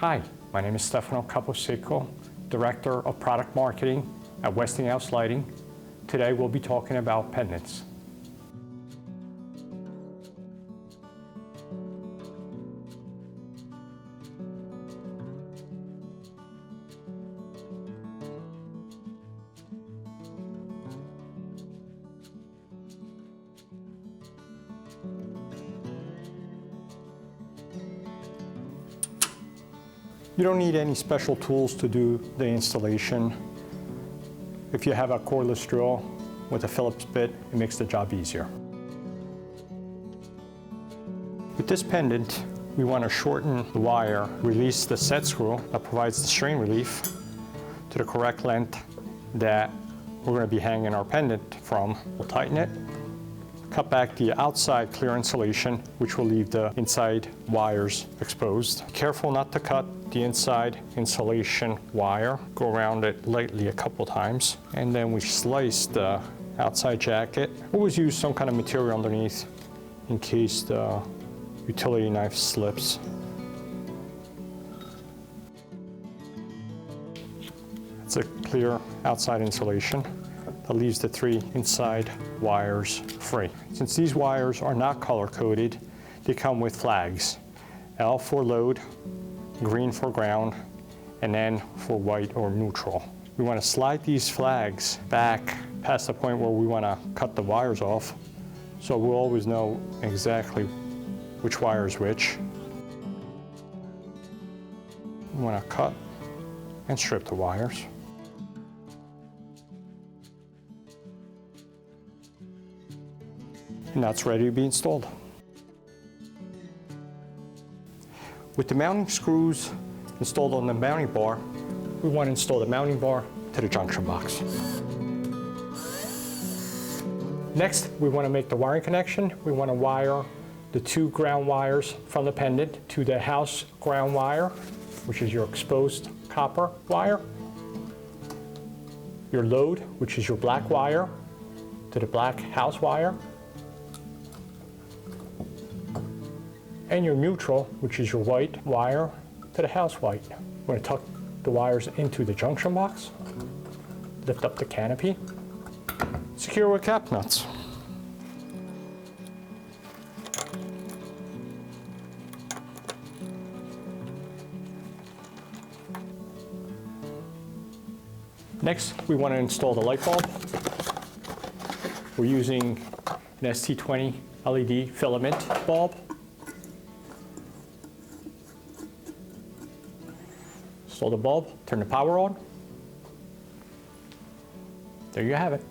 Hi, my name is Stefano Caposecco, Director of Product Marketing at Westinghouse Lighting. Today we'll be talking about pendants. You don't need any special tools to do the installation. If you have a cordless drill with a Phillips bit, it makes the job easier. With this pendant, we want to shorten the wire, release the set screw that provides the strain relief to the correct length that we're going to be hanging our pendant from. We'll tighten it, cut back the outside clear insulation, which will leave the inside wires exposed. Careful not to cut the inside insulation wire. Go around it lightly a couple times. And then we slice the outside jacket. Always use some kind of material underneath in case the utility knife slips. It's a clear outside insulation that leaves the three inside wires free. Since these wires are not color-coded, they come with flags. L for load, green for ground, and N for white or neutral. We want to slide these flags back past the point where we want to cut the wires off, so we'll always know exactly which wire is which. We want to cut and strip the wires. And that's ready to be installed. With the mounting screws installed on the mounting bar, we want to install the mounting bar to the junction box. Next, we want to make the wiring connection. We want to wire the two ground wires from the pendant to the house ground wire, which is your exposed copper wire. Your load, which is your black wire, to the black house wire. And your neutral, which is your white wire, to the house white. We're going to tuck the wires into the junction box, lift up the canopy, secure with cap nuts. Next, we want to install the light bulb. We're using an ST20 LED filament bulb. Install the bulb, turn the power on. There you have it.